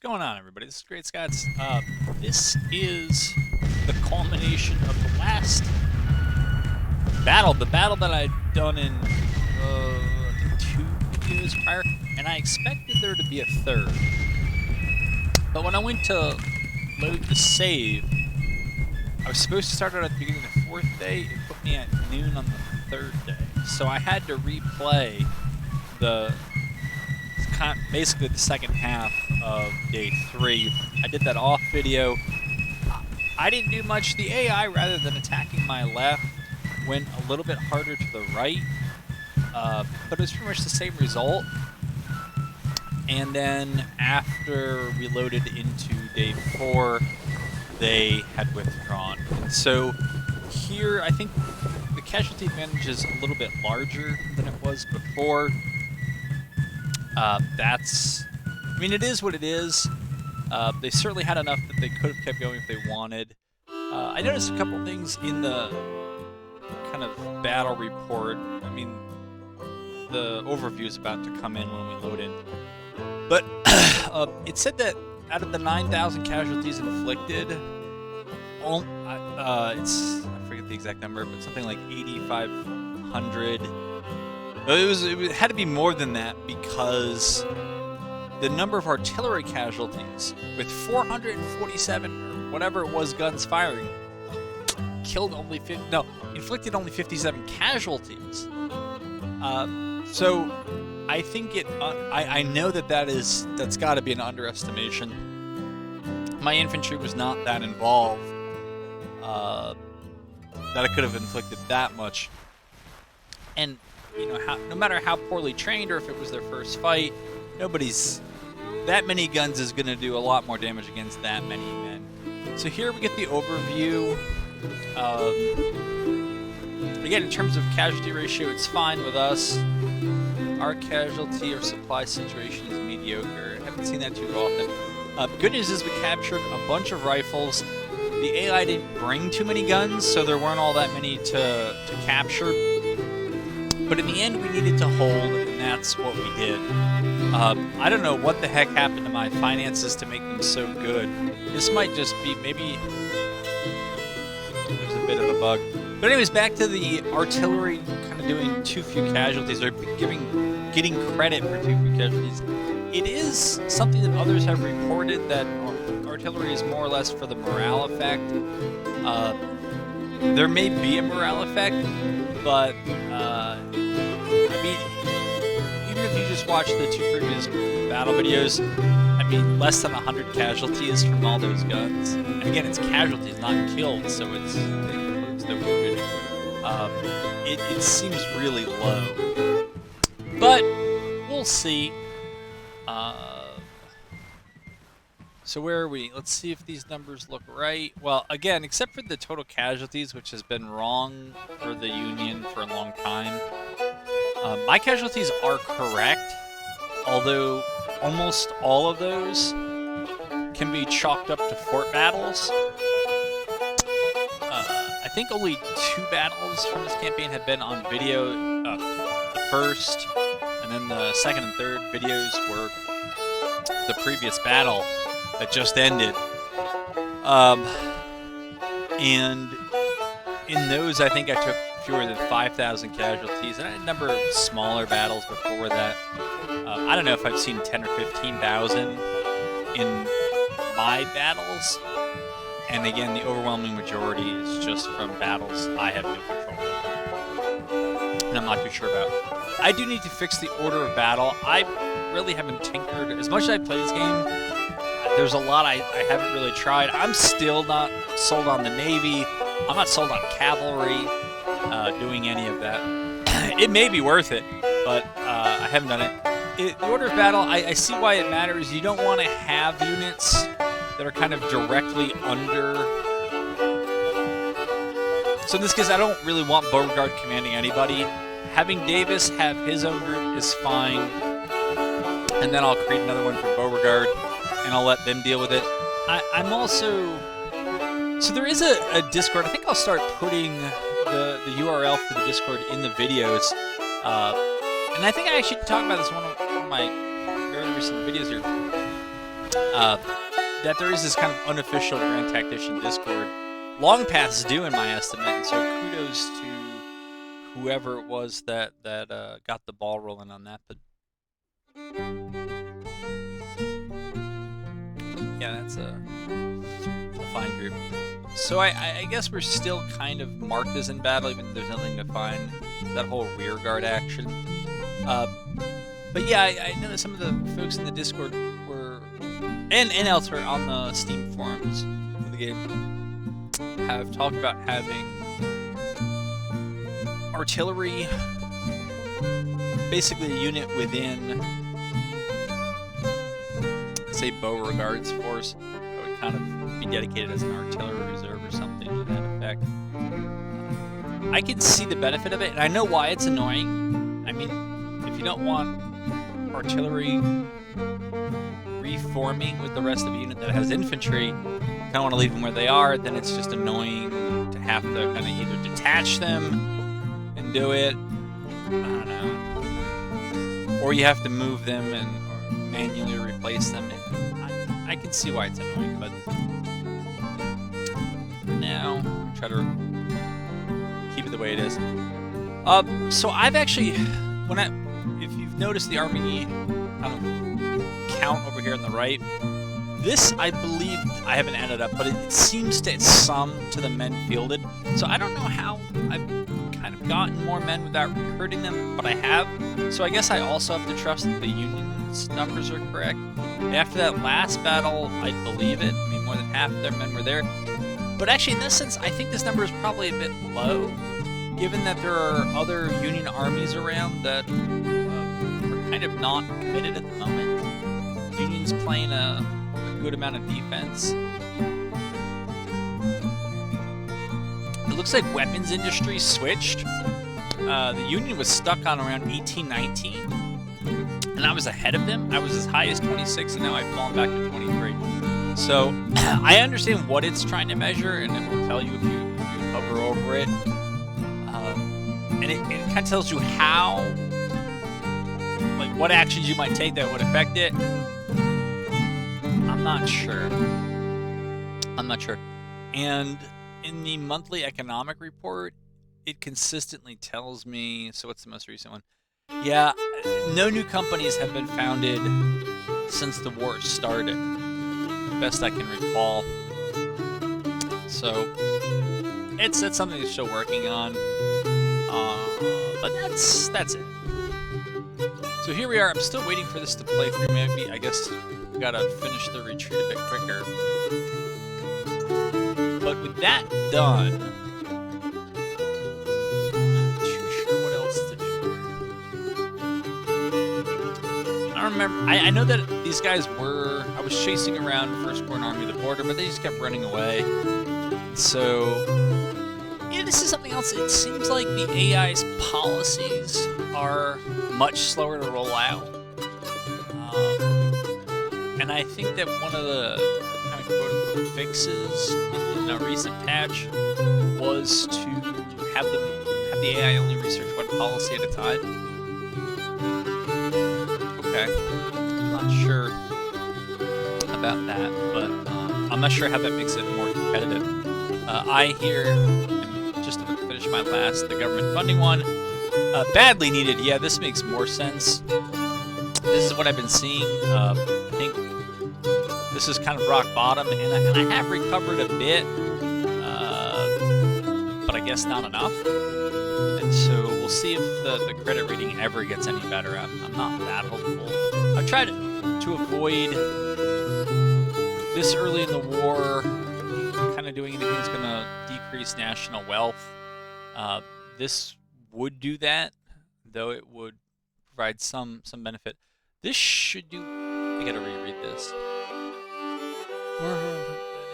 going on, everybody? This is Great Scots. This is the culmination of the last battle, the battle that I'd done in, I think 2 videos prior, and I expected there to be a third. But when I went to load the save, I was supposed to start out at the beginning of the 4th day. It put me at noon on the 3rd day. So I had to replay basically the second half of day 3. I did that off video. I didn't do much. The AI, rather than attacking my left, went a little bit harder to the right, but it was pretty much the same result. And then after we loaded into day 4, they had withdrawn. And so here, I think the casualty advantage is a little bit larger than it was before. I mean, it is what it is. They certainly had enough that they could have kept going if they wanted. I noticed a couple things in the kind of battle report. I mean, the overview is about to come in when we load in. But it said that out of the 9,000 casualties inflicted, I forget the exact number, but something like 8,500. It had to be more than that because the number of artillery casualties, with 447 or whatever it was guns firing, inflicted only 57 casualties. So I think I know that's got to be an underestimation. My infantry was not that involved that I could have inflicted that much. And you know, no matter how poorly trained or if it was their first fight, that many guns is going to do a lot more damage against that many men. So here we get the overview. Again, in terms of casualty ratio, it's fine with us. Our casualty or supply situation is mediocre. I haven't seen that too often. Good news is we captured a bunch of rifles. The AI didn't bring too many guns, so there weren't all that many to capture. But in the end, we needed to hold, and that's what we did. I don't know what the heck happened to my finances to make them so good. This might just be, maybe there's a bit of a bug. But anyways, back to the artillery kind of doing too few casualties, or getting credit for too few casualties. It is something that others have reported that artillery is more or less for the morale effect. There may be a morale effect, but I mean, even if you just watch the 2 previous battle videos, I mean, less than 100 casualties from all those guns. And again, it's casualties, not killed, so it includes the wounded. It seems really low, but we'll see. So where are we? Let's see if these numbers look right. Well, again, except for the total casualties, which has been wrong for the Union for a long time, my casualties are correct, although almost all of those can be chalked up to fort battles. I think only 2 battles from this campaign have been on video. The first, and then the second and third videos were the previous battle that just ended. And in those, I think I took fewer than 5,000 casualties, and I had a number of smaller battles before that. I don't know if I've seen 10 or 15,000 in my battles. And again, the overwhelming majority is just from battles I have no control over, and I'm not too sure about. I do need to fix the order of battle. I really haven't tinkered. As much as I play this game, there's a lot I haven't really tried. I'm still not sold on the Navy. I'm not sold on cavalry, doing any of that. It may be worth it, but I haven't done it. The order of battle, I see why it matters. You don't want to have units that are kind of directly under. So in this case, I don't really want Beauregard commanding anybody. Having Davis have his own group is fine. And then I'll create another one for Beauregard, and I'll let them deal with it. I'm also... So there is a Discord. I think I'll start putting the URL for the Discord in the videos. And I think I should talk about this in one of my very recent videos here. that there is this kind of unofficial Grand Tactician Discord. Long past due, in my estimate, and so kudos to whoever it was that got the ball rolling on that. But yeah, that's a fine group. So I guess we're still kind of marked as in battle, even though there's nothing to find. That whole rear guard action. But yeah, I know that some of the folks in the Discord were, and elsewhere on the Steam forums for the game, have talked about having artillery, basically a unit within, say, Beauregard's force that would kind of be dedicated as an artillery reserve or something to that effect. I can see the benefit of it, and I know why it's annoying. I mean, if you don't want artillery reforming with the rest of the unit that has infantry, you kind of want to leave them where they are, then it's just annoying to have to kind of either detach them and do it, I don't know, or you have to move them or manually replace them. I can see why it's annoying, but for now, try to keep it the way it is. So I've actually, if you've noticed the army kind of count over here on the right, this, I believe, I haven't added up, but it seems to sum to the men fielded. So I don't know how I've kind of gotten more men without recruiting them, but I have. So I guess I also have to trust that the Union's numbers are correct. After that last battle, I believe it. I mean, more than half of their men were there. But actually, in this sense, I think this number is probably a bit low, given that there are other Union armies around that are kind of not committed at the moment. Union's playing a good amount of defense. It looks like weapons industry switched. The Union was stuck on around 1819, and I was ahead of them. I was as high as 26, and now I've fallen back to 23. So I understand what it's trying to measure, and it will tell you if you hover over it. And it kind of tells you how, like, what actions you might take that would affect it. I'm not sure. And in the monthly economic report, it consistently tells me, so what's the most recent one? Yeah, no new companies have been founded since the war started, best I can recall. So it's something they're still working on, but that's it. So here we are. I'm still waiting for this to play through. Maybe, I guess we gotta finish the retreat a bit quicker. But with that done, I'm not too sure what else to do. I don't remember. I know that these guys were. I was chasing around First Corps Army of the Border, but they just kept running away. So yeah, this is something else. It seems like the AI's policies are much slower to roll out. And I think that one of the kind of quote-unquote fixes in a recent patch was to have the AI only research one policy at a time. Okay. I'm not sure about that, but I'm not sure how that makes it more competitive. I here am just about to finish my last, the government funding one. Badly needed. Yeah, this makes more sense. This is what I've been seeing. I think this is kind of rock bottom, and I have recovered a bit, but I guess not enough. And so we'll see if the credit rating ever gets any better. I'm not that hopeful. I've tried to avoid this early in the war kind of doing anything that's going to decrease national wealth. This would do that, though it would provide some benefit. This should do. I gotta reread this. The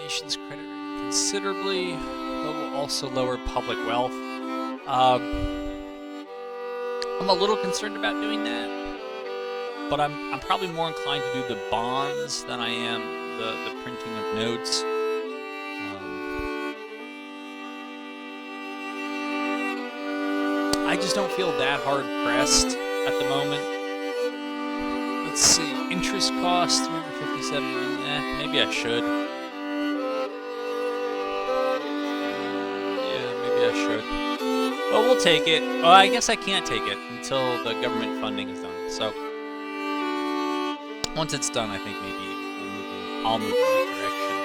nation's credit rating considerably, but will also lower public wealth. I'm a little concerned about doing that, but I'm probably more inclined to do the bonds than I am the printing of notes. I just don't feel that hard pressed at the moment. Let's see, interest cost 157. Maybe I should. Yeah, maybe I should. Well, we'll take it. Well, I guess I can't take it until the government funding is done. So once it's done, I think maybe I'll move in that direction.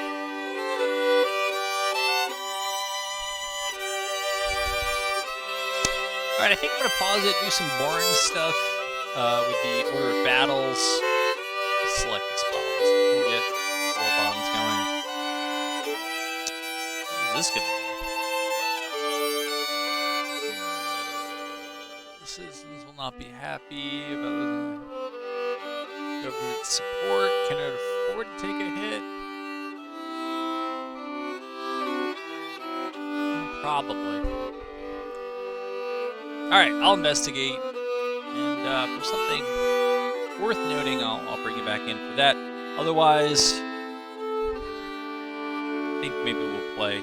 All right, I think I'm gonna pause it, do some boring stuff with the order of battles. Select this bonds. We'll get 4 bonds going. What is this gonna be? Citizens will not be happy about government support. Cannot afford to take a hit. Probably. Alright, I'll investigate. And if there's something worth noting, I'll bring you back in for that. Otherwise, I think maybe we'll play a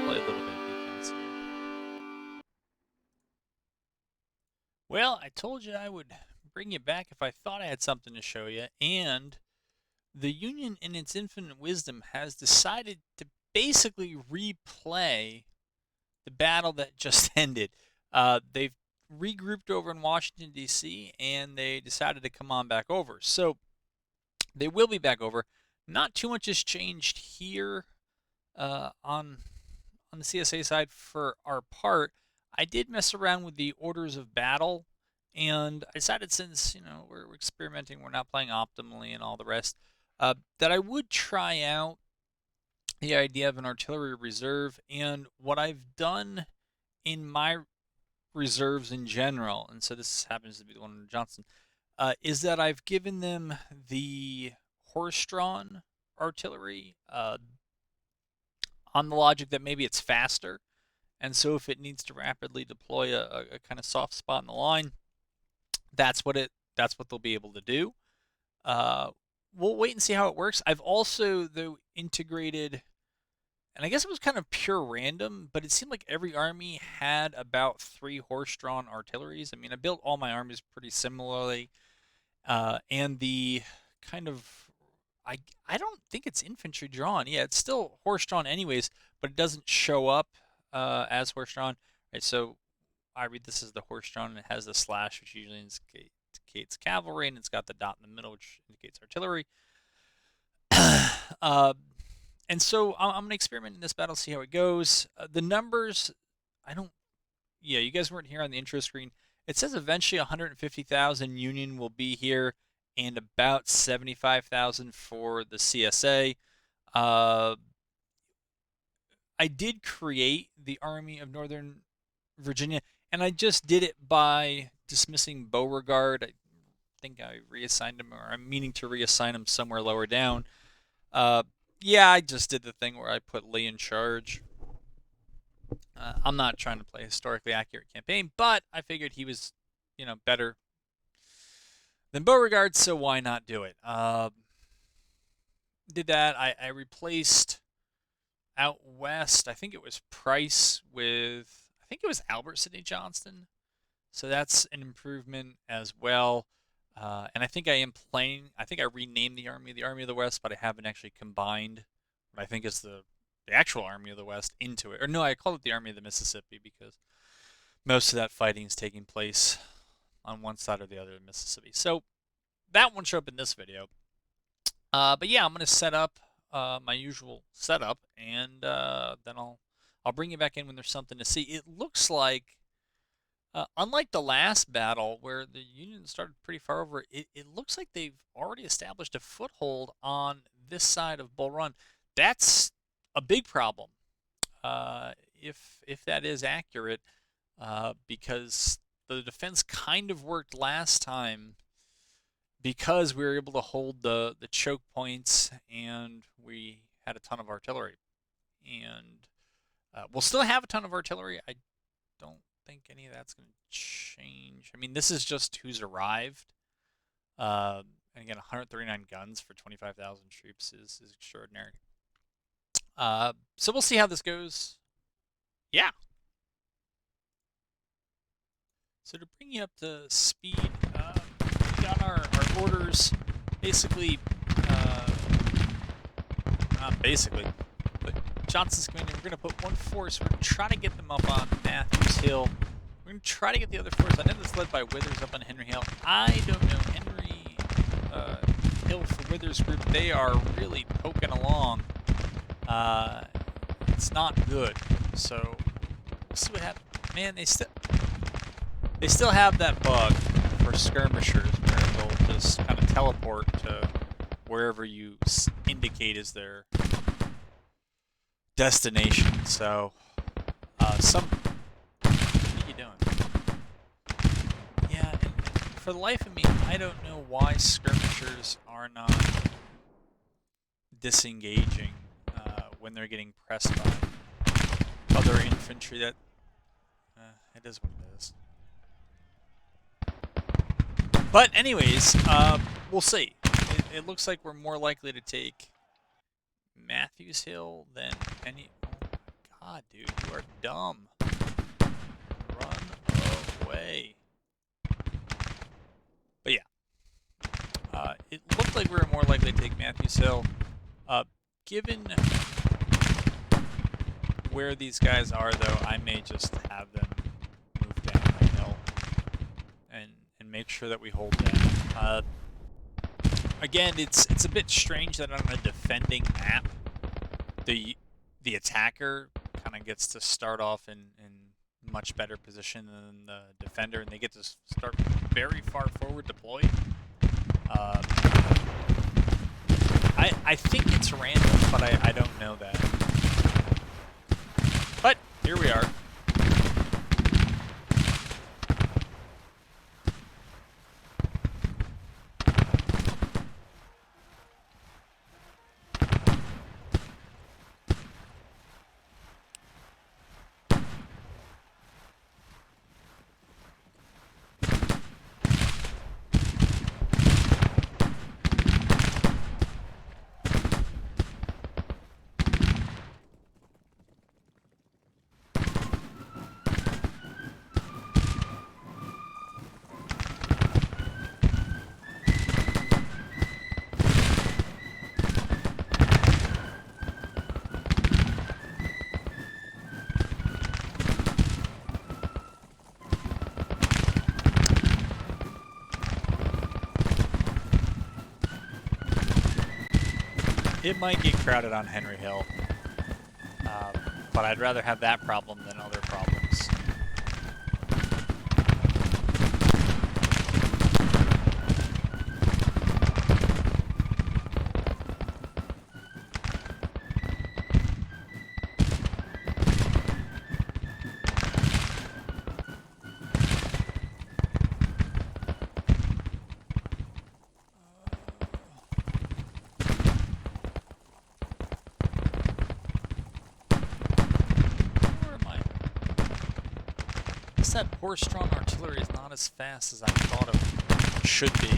little bit of defense here. Well, I told you I would bring you back if I thought I had something to show you, and the Union, in its infinite wisdom, has decided to basically replay the battle that just ended. They've regrouped over in Washington, D.C., and they decided to come on back over. So they will be back over. Not too much has changed here on the CSA side for our part. I did mess around with the orders of battle, and I decided, since we're experimenting, we're not playing optimally and all the rest, that I would try out the idea of an artillery reserve. And what I've done in my reserves in general, and so this happens to be the one in Johnson, is that I've given them the horse-drawn artillery on the logic that maybe it's faster, and so if it needs to rapidly deploy a kind of soft spot in the line, that's what they'll be able to do. We'll wait and see how it works. I've also, though, integrated, and I guess it was kind of pure random, but it seemed like every army had about 3 horse-drawn artilleries. I mean, I built all my armies pretty similarly, and the kind of, I don't think it's infantry drawn. Yeah, it's still horse-drawn anyways, but it doesn't show up as horse-drawn. Right, so I read this as the horse-drawn, and it has the slash, which usually indicates cavalry, and it's got the dot in the middle, which indicates artillery. And so I'm going to experiment in this battle, see how it goes. The numbers, you guys weren't here on the intro screen. It says eventually 150,000 Union will be here, and about 75,000 for the CSA. I did create the Army of Northern Virginia, and I just did it by dismissing Beauregard. I think I reassigned him, or I'm meaning to reassign him somewhere lower down. Yeah, I just did the thing where I put Lee in charge. I'm not trying to play a historically accurate campaign, but I figured he was, better than Beauregard, so why not do it? Did that. I replaced out west, I think it was Price with, I think it was Albert Sidney Johnston. So that's an improvement as well. And I think I renamed the Army of the West, but I haven't actually combined what I think is the actual Army of the West into it. Or no, I call it the Army of the Mississippi because most of that fighting is taking place on one side or the other of Mississippi. So that won't show up in this video. But yeah, I'm going to set up my usual setup, and then I'll bring you back in when there's something to see. It looks like, unlike the last battle where the Union started pretty far over, it looks like they've already established a foothold on this side of Bull Run. That's a big problem, if that is accurate, because the defense kind of worked last time because we were able to hold the choke points and we had a ton of artillery. And we'll still have a ton of artillery. I don't think any of that's going to change. I mean, this is just who's arrived. And again, 139 guns for 25,000 troops is extraordinary. So we'll see how this goes. Yeah. So to bring you up to speed, we got our orders. Basically, basically. But Johnson's coming in. We're going to put one force. We're going to try to get them up on Matthews Hill. We're going to try to get the other force. I know this led by Withers up on Henry Hill. I don't know Henry Hill for Withers group. They are really poking along. It's not good. So we'll see what happens. Man, they still have that bug for skirmishers where they'll just kind of teleport to wherever you indicate as their destination. So, what are you doing? Yeah, and for the life of me, I don't know why skirmishers are not disengaging when they're getting pressed by other infantry. That it is what it is. But anyways, we'll see. It looks like we're more likely to take Matthews Hill than any... Oh my god, dude, you are dumb. Run away. But yeah. It looked like we were more likely to take Matthews Hill. Given where these guys are, though, I may just have them move down the hill and make sure that we hold them. Again, it's a bit strange that on a defending map, the attacker kind of gets to start off in much better position than the defender, and they get to start very far forward deployed. I think it's random, but I don't know that. But here we are. It might get crowded on Henry Hill, but I'd rather have that problem than other problems. That horse-drawn artillery is not as fast as I thought it should be.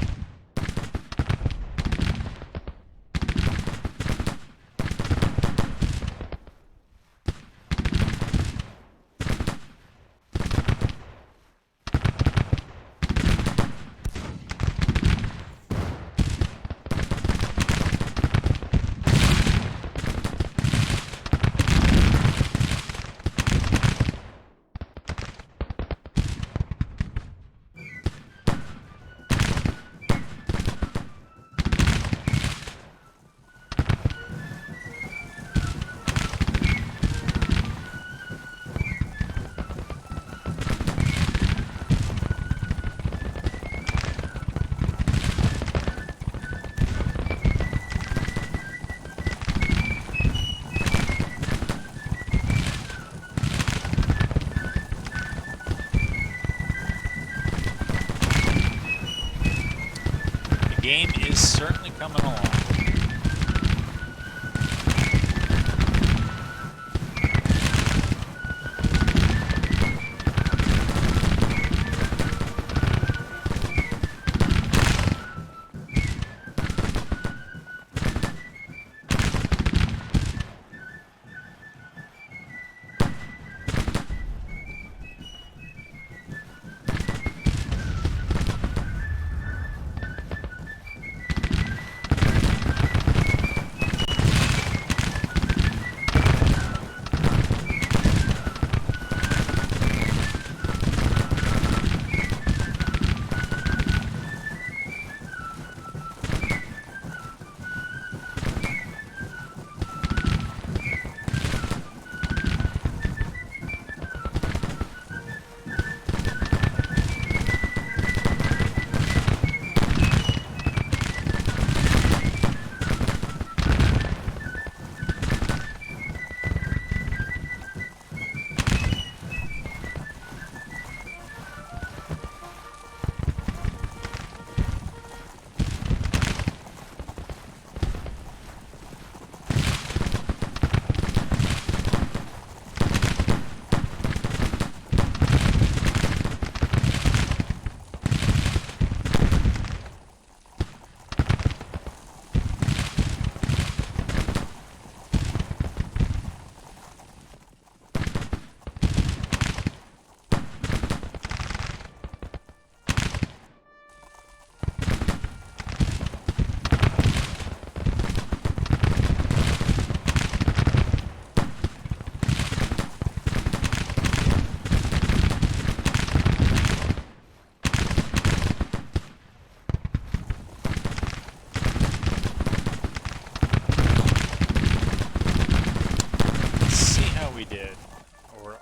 Game is certainly coming along.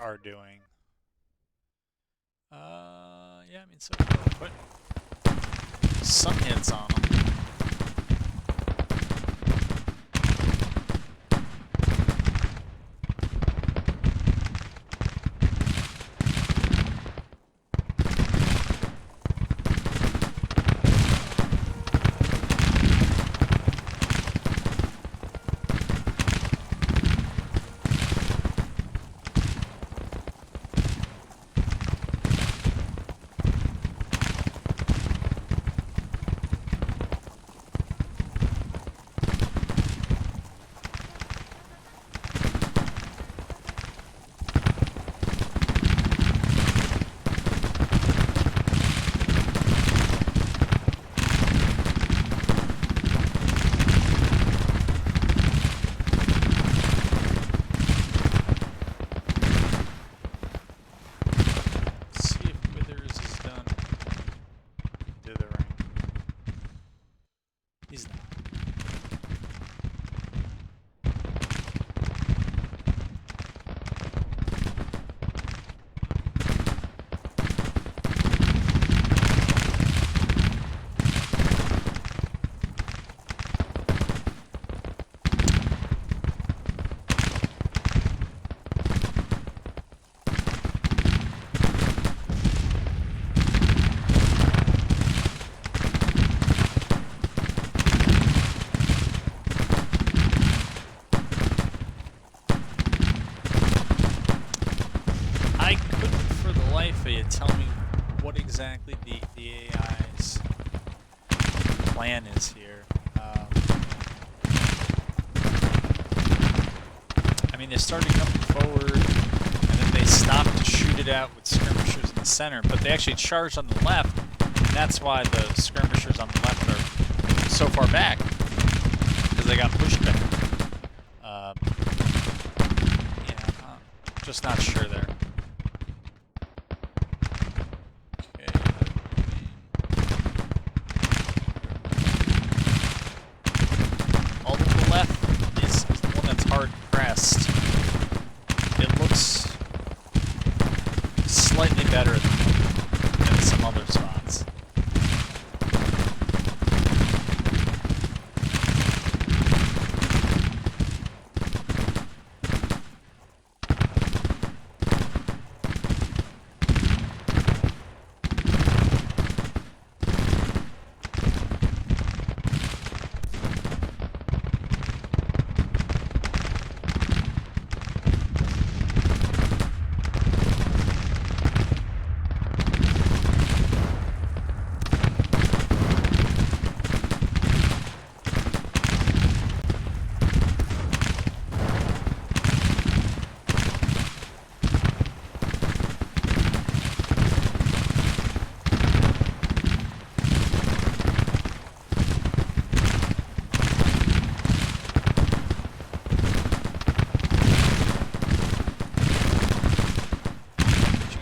are doing. Yeah, I mean, so we're putting some hits on them. Tell me what exactly the AI's plan is here. I mean, they started coming forward, and then they stopped to shoot it out with skirmishers in the center, but they actually charged on the left, and that's why the skirmishers on the left are so far back, because they got pushed back. Yeah, I'm just not sure there. It looks slightly better than some other spots.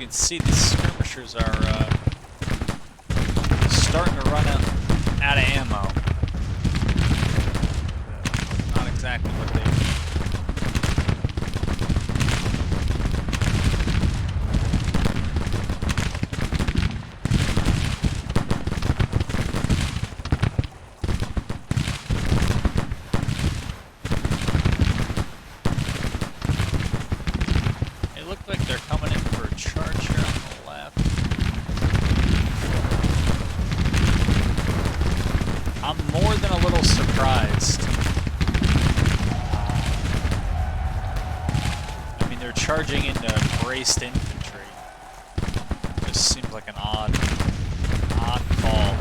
See, these skirmishers are starting to run out of ammo. Not exactly what they... They look like they're coming in for a charge here on the left. I'm more than a little surprised. I mean, they're charging into braced infantry. Just seems like an odd call.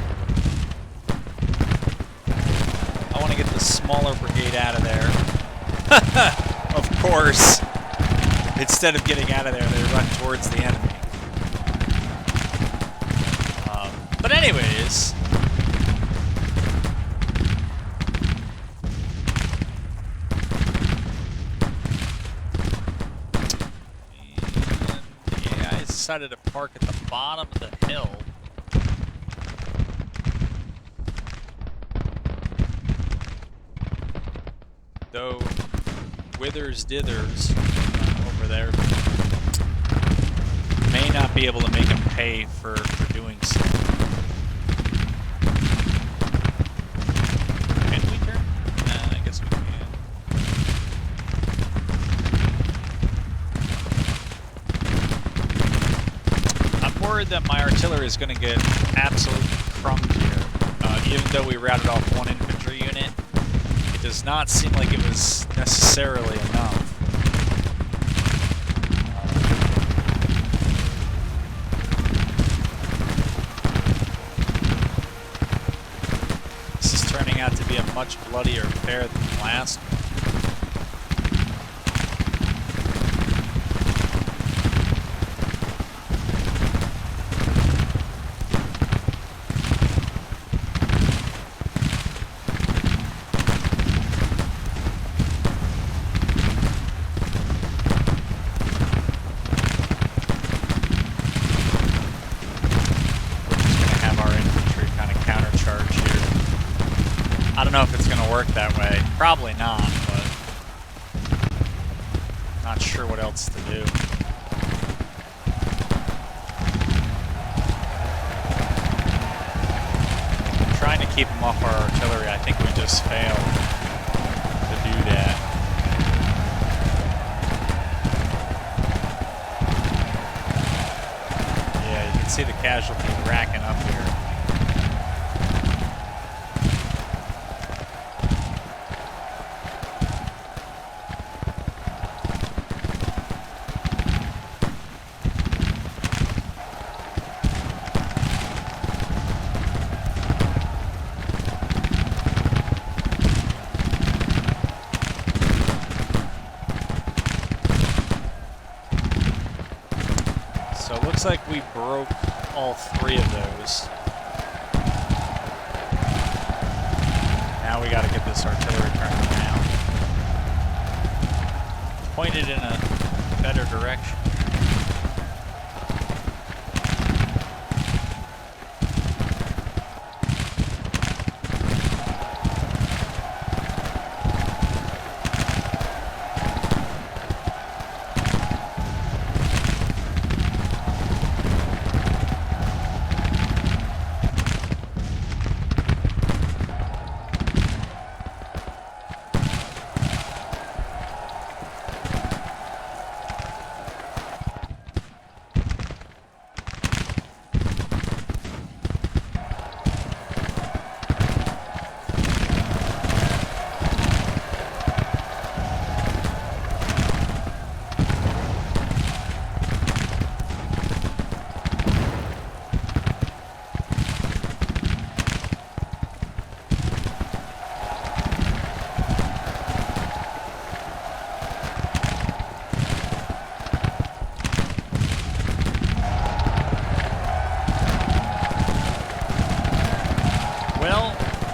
I want to get the smaller brigade out of there. Of course. Instead of getting out of there, they run towards the enemy. But anyways... And the AI decided to park at the bottom of the hill. Though... Withers dithers over there. may not be able to make them pay for doing so. Can we turn? I guess we can. I'm worried that my artillery is going to get absolutely crumbed here. Even though we routed off one infantry unit, it does not seem like it was necessarily enough. This is turning out to be a much bloodier affair than the last one. I don't know if it's going to work that way. Probably not, but not sure what else to do. Trying to keep them off our artillery. I think we just failed to do that. Yeah, you can see the casualties racking up here. So it looks like we broke all three of those. Now we got to get this artillery turned around. Pointed in a better direction.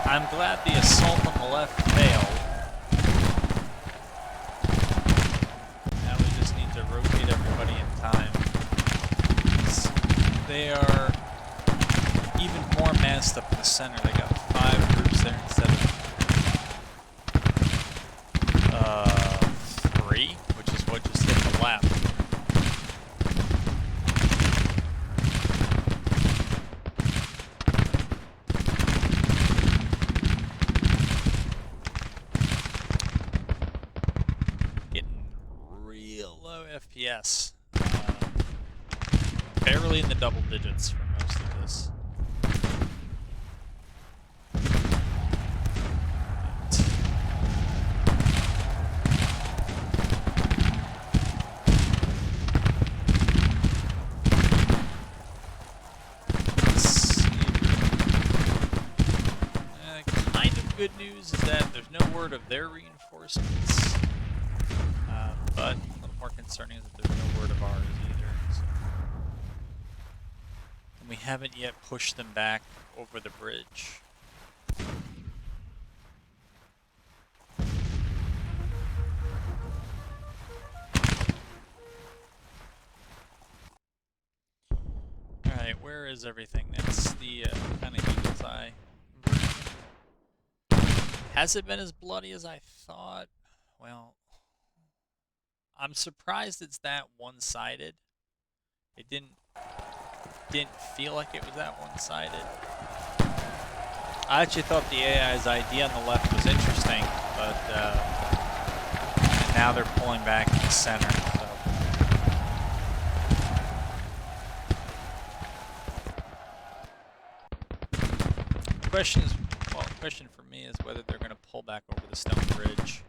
I'm glad the assault on the left failed. Now we just need to rotate everybody in time. They are even more massed up in the center. They got 5 groups there instead of 3, which is what just hit the left. FPS. Barely in the double digits for most of this. Kind of good news is that there's no word of their reinforcements. But more concerning is that there's no word of ours either. So. And we haven't yet pushed them back over the bridge. Alright, where is everything? That's the kind of eagle's eye version. Has it been as bloody as I thought? Well, I'm surprised it's that one-sided. It didn't feel like it was that one-sided. I actually thought the AI's idea on the left was interesting, but now they're pulling back in the center. So. The question for me is whether they're going to pull back over the stone bridge.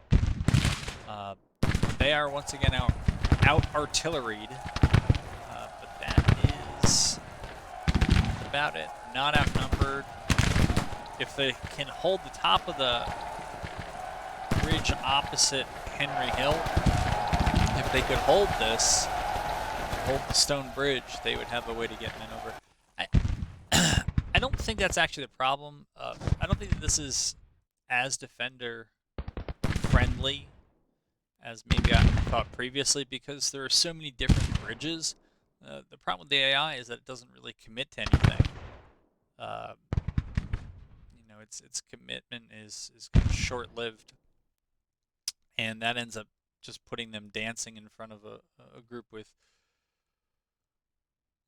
They are once again out-artilleried, but that is about it. Not outnumbered. If they can hold the top of the bridge opposite Henry Hill, if they could hold this, hold the stone bridge, they would have a way to get men over. I don't think that's actually the problem. I don't think that this is as defender friendly as maybe I thought previously, because there are so many different bridges. The problem with the AI is that it doesn't really commit to anything. Its commitment is kind of short-lived, and that ends up just putting them dancing in front of a group with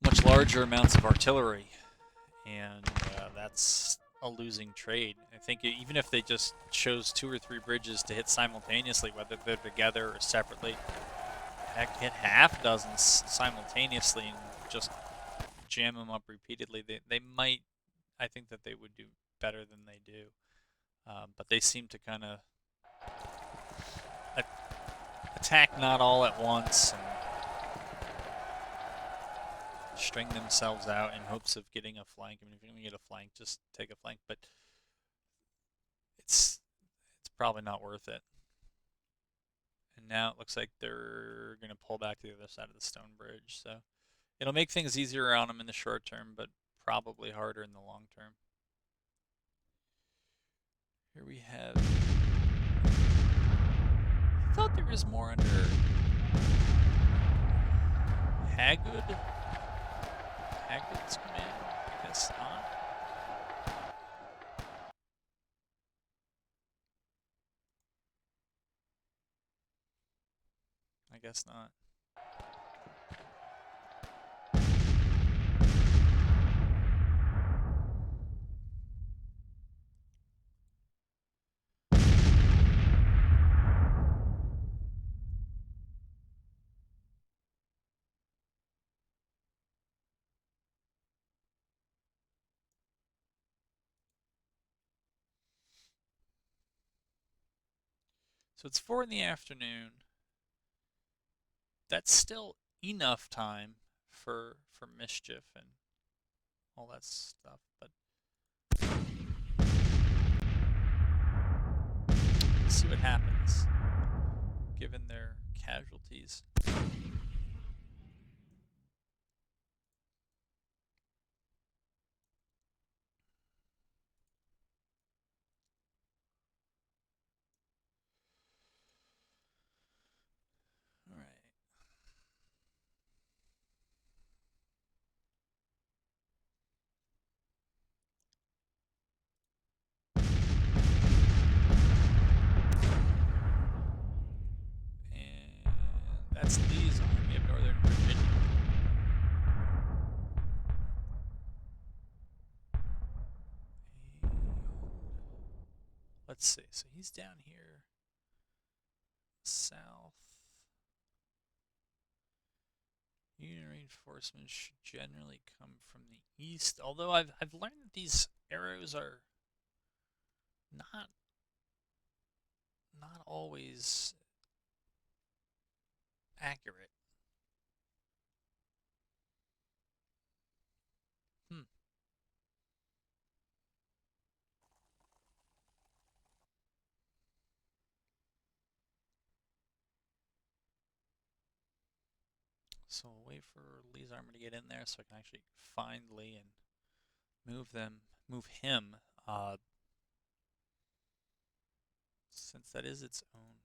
much larger amounts of artillery, and that's a losing trade. I think even if they just chose 2 or 3 bridges to hit simultaneously, whether they're together or separately, heck, hit half dozens simultaneously and just jam them up repeatedly, they might, I think that they would do better than they do. But they seem to kind of attack not all at once and string themselves out in hopes of getting a flank. I mean, if you're going to get a flank, just take a flank, but it's probably not worth it. And now it looks like they're going to pull back to the other side of the stone bridge, so it'll make things easier on them in the short term, but probably harder in the long term. Here we have... I thought there was more under Haggood's command. I guess not. I guess not. So it's 4 in the afternoon. That's still enough time for mischief and all that stuff, but let's see what happens given their casualties. That's Lee's Army of Northern Virginia. And let's see. So he's down here south. Union reinforcements should generally come from the east. Although I've learned that these arrows are not always accurate. So we'll wait for Lee's armor to get in there so I can actually find Lee and move him, since that is its own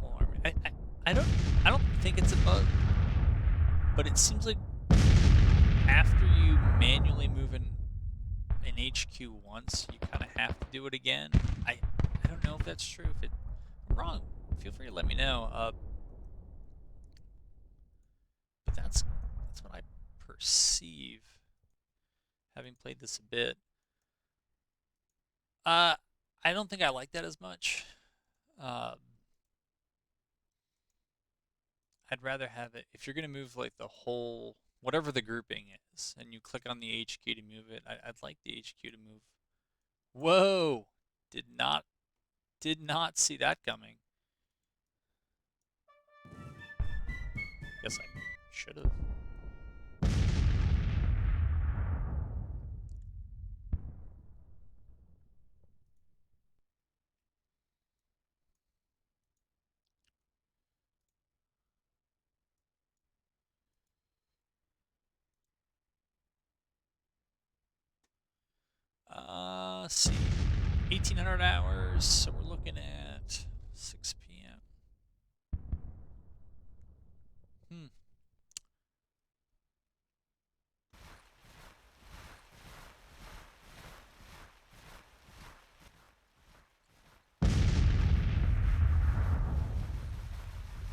whole army. I don't think it's a bug, but it seems like after you manually move an HQ once, you kind of have to do it again. I don't know if that's true. If I'm wrong, feel free to let me know. That's what I perceive, having played this a bit. I don't think I like that as much. Uh, I'd rather have it if you're gonna move like the whole whatever the grouping is, and you click on the HQ to move it. I'd like the HQ to move. Whoa! Did not see that coming. Guess I should have. See, 1,800 hours. So we're looking at 6 p.m. Hmm.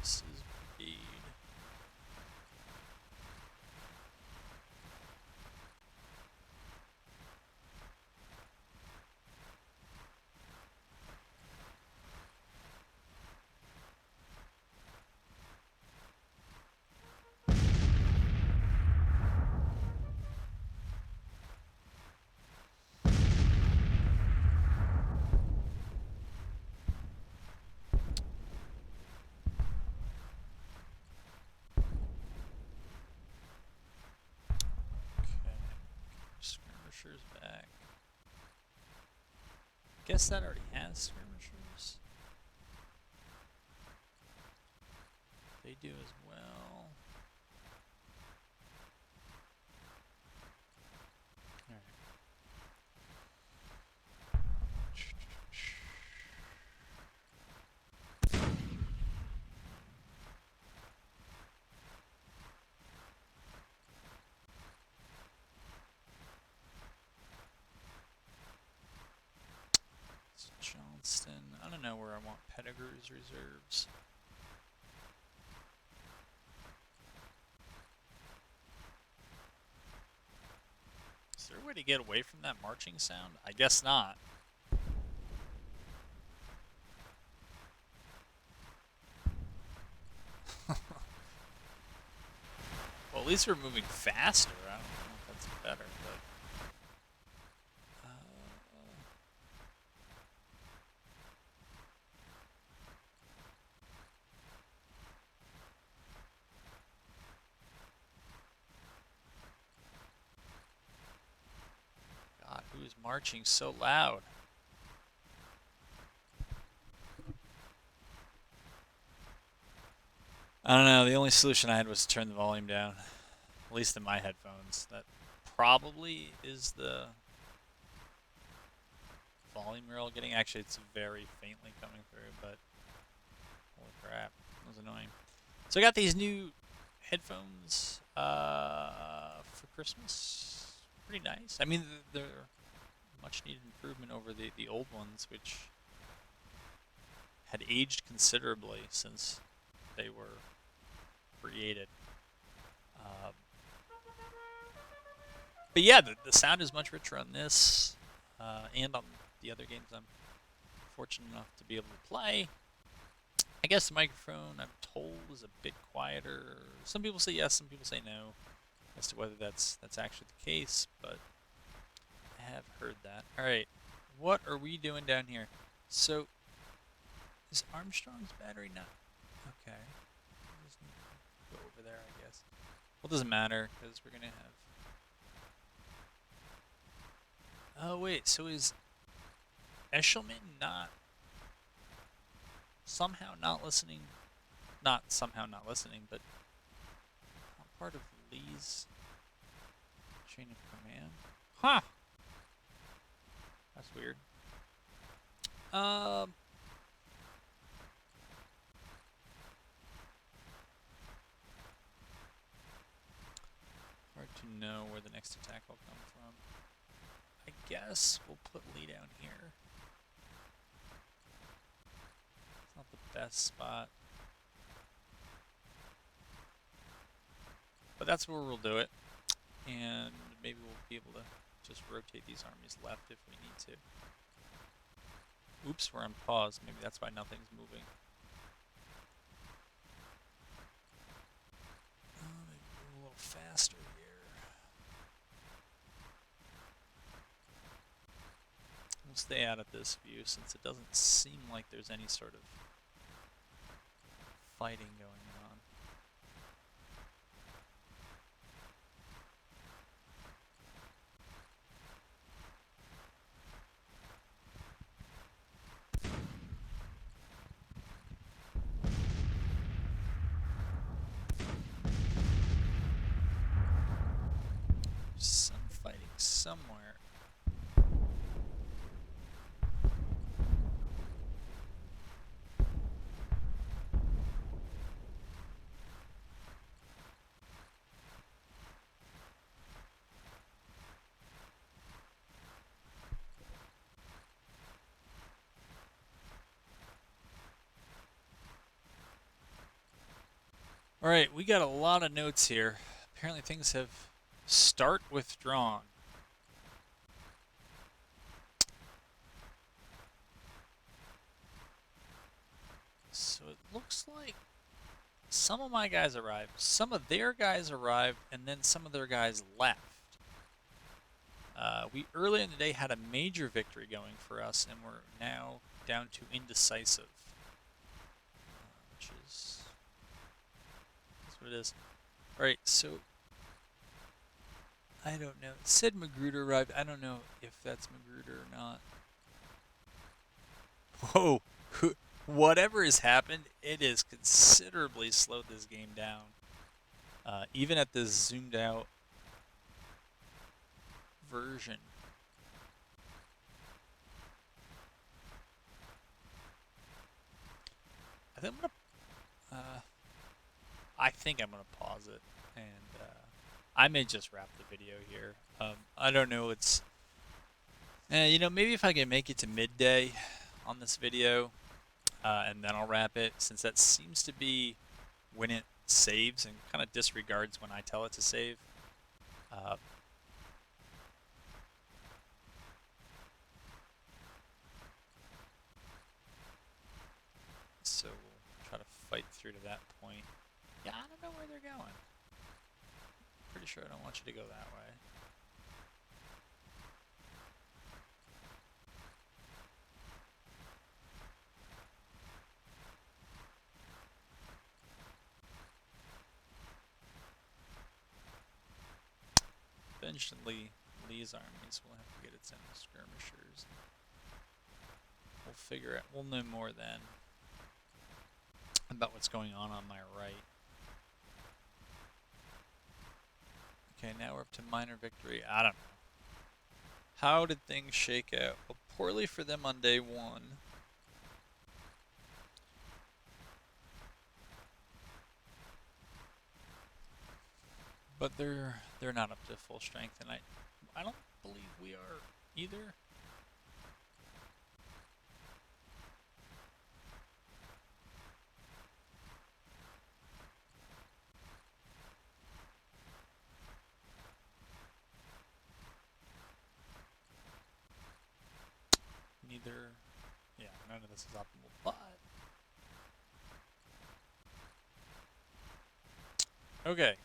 This is brigade. Okay. Skirmishers back. Guess that already has skirmishers. They do as well. Alright. It's Johnston. I don't know where I want Pettigrew's reserves. Is there a way to get away from that marching sound? I guess not. Well, at least we're moving faster. I don't know if that's better, but. God, who is marching so loud? I don't know. The only solution I had was to turn the volume down. At least in my headphones. That probably is the volume you're all getting. Actually, it's very faintly coming through, but holy crap, that was annoying. So I got these new headphones for Christmas. Pretty nice. I mean, they're much needed improvement over the old ones, which had aged considerably since they were created. Um, but yeah, the sound is much richer on this and on the other games I'm fortunate enough to be able to play. I guess the microphone, I'm told, is a bit quieter. Some people say yes, some people say no, as to whether that's actually the case, but I have heard that. Alright, what are we doing down here? So, is Armstrong's battery not... Okay. Just go over there, I guess. Well, it doesn't matter, because we're going to have... Oh, wait, so is Eshelman not... somehow not listening... Not somehow not listening, but... not part of Lee's chain of command? Huh! That's weird. Hard to know where the next attack will come from. I guess we'll put Lee down here. It's not the best spot. But that's where we'll do it. And maybe we'll be able to just rotate these armies left if we need to. Oops, we're on pause. Maybe that's why nothing's moving. Maybe move a little faster here. We'll stay out of this view since it doesn't seem like there's any sort of fighting going on. Some fighting somewhere. Alright, we got a lot of notes here. Apparently things have start withdrawn. So it looks like some of my guys arrived, some of their guys arrived, and then some of their guys left. We early in the day had a major victory going for us, and we're now down to indecisive, which is that's what it is. All right, so I don't know. It said Magruder arrived. I don't know if that's Magruder or not. Whoa! Whatever has happened, it has considerably slowed this game down. Even at this zoomed out version. I think I'm gonna pause it, and I may just wrap the video here. I don't know. It's you know, maybe if I can make it to midday on this video, and then I'll wrap it, since that seems to be when it saves and kind of disregards when I tell it to save. So we'll try to fight through to that point. Yeah, I don't know where they're going. Pretty sure I don't want you to go that way. Eventually, Lee's armies will have to get its own skirmishers. We'll figure out, we'll know more then about what's going on my right. Okay, now we're up to minor victory. I don't know. How did things shake out? Well, poorly for them on day one. But they're not up to full strength, and I don't believe we are either. Neither, yeah, none of this is optimal, but okay.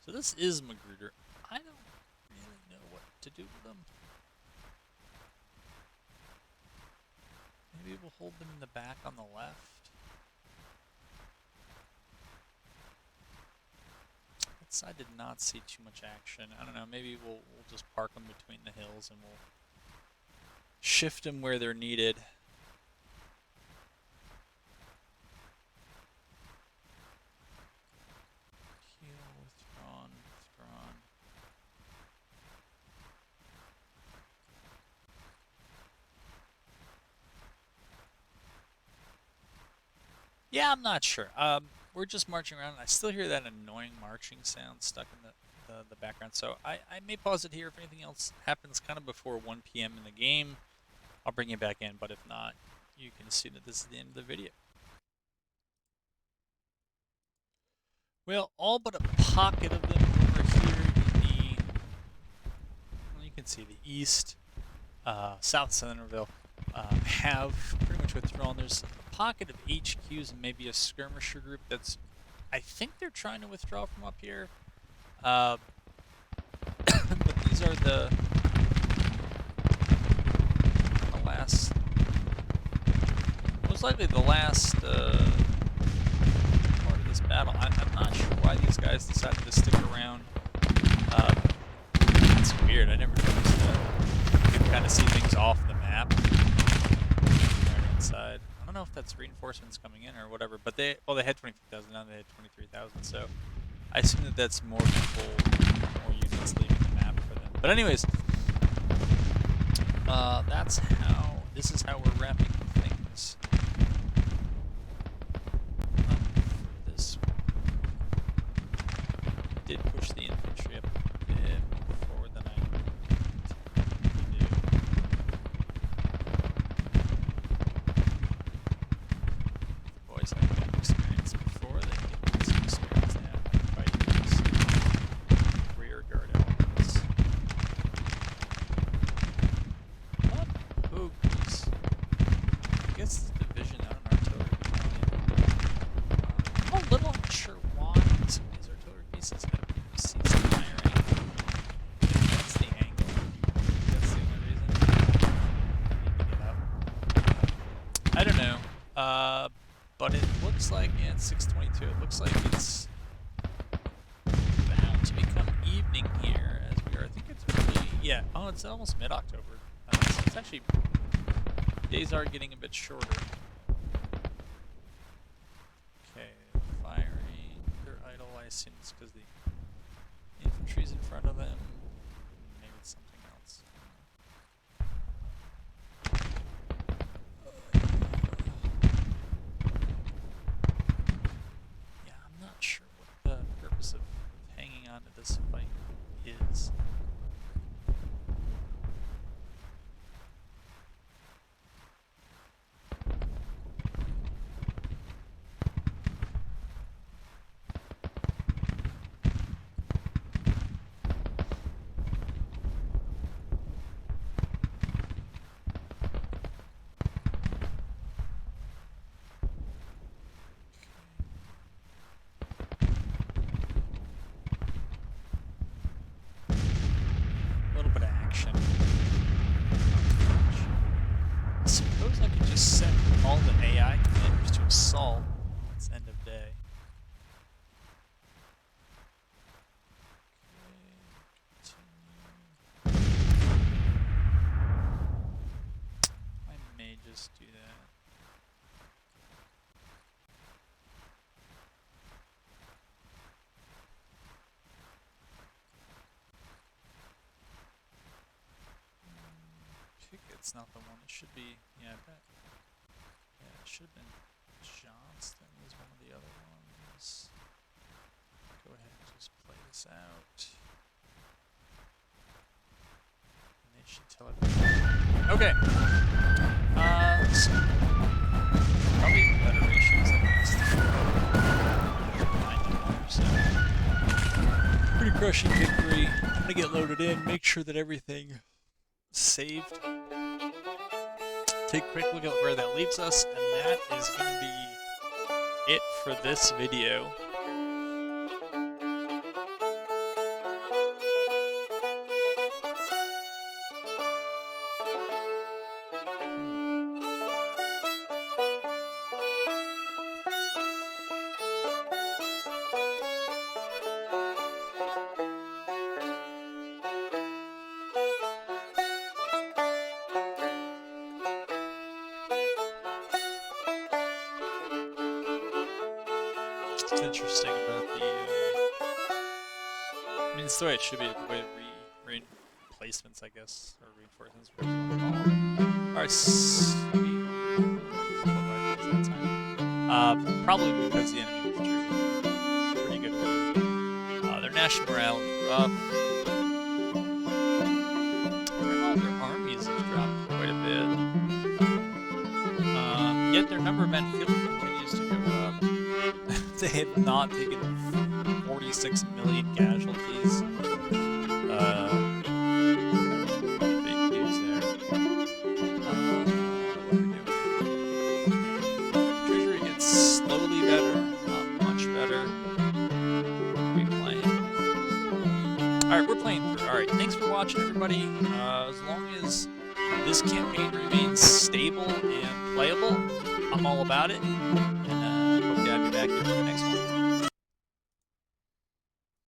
So this is Magruder. I don't really know what to do with them. Maybe we'll hold them in the back on the left. That side did not see too much action. I don't know, maybe we'll just park them between the hills and we'll shift them where they're needed. Heal, withdrawn, withdrawn. Yeah, I'm not sure. We're just marching around. I still hear that annoying marching sound stuck in the background. So I may pause it here if anything else happens kind of before 1 p.m. in the game. I'll bring you back in, but if not, you can assume that this is the end of the video. Well, all but a pocket of them over here in the, well, you can see the east, south Centerville, have pretty much withdrawn. There's a pocket of HQs and maybe a skirmisher group that's, I think they're trying to withdraw from up here. But these are the last, most likely the last part of this battle. I'm not sure why these guys decided to stick around. It's weird. I never noticed that. You can kind of see things off the map right inside. I don't know if that's reinforcements coming in or whatever, but they had 25,000, now they had 23,000, so I assume that that's more people, more units leaving the map for them. But anyways, this is how we're wrapping things up for this one. Did push the infantry up a bit more forward than I typically do. The boys have got experience before, they get some experience now fighting these rear guard elements. Hoagies. I guess it's a division, not an artillery battalion. I'm a little unsure why some of these artillery pieces have ceased firing. That's the angle. That's the only reason. I need to get up. I don't know. But it looks like, yeah, it's 6:22. It looks like it's bound to become evening here as we are. I think it's really, yeah. Oh, it's almost mid-October. So it's actually, days are getting a bit shorter. Okay, firing. They're idle. I assume it's because the infantry's in front of them. Maybe it's something else. Yeah, I'm not sure what the purpose of hanging on to this fight is. A little bit of action. I suppose I could just set all the AI commanders to assault. It's end of day. Okay, I may just do that. It's not the one. It should be, yeah, I bet. Yeah, it should have been Johnston was one of the other ones. Go ahead and just play this out. And they should tell it. Okay. So probably better ratios than last time. 91%. Pretty crushing victory. I'm gonna get loaded in, make sure that everything saved. Take a quick look at where that leaves us, and that is going to be it for this video. What's interesting about the, I mean, it's the way it should be, the way replacements, I guess, or reinforcements. Alright, that time. Probably because the enemy withdrew pretty good. Their national morale is rough. All their armies have dropped quite a bit. Yet their number of men field continues to go up. They have not taken 1.6 million casualties. Big news there. What are we doing? Treasury gets slowly better, not much better. What are we playing? Alright, we're playing through. Alright, thanks for watching, everybody. As long as this campaign remains stable and playable, I'm all about it. And hope to have you back here for the next one.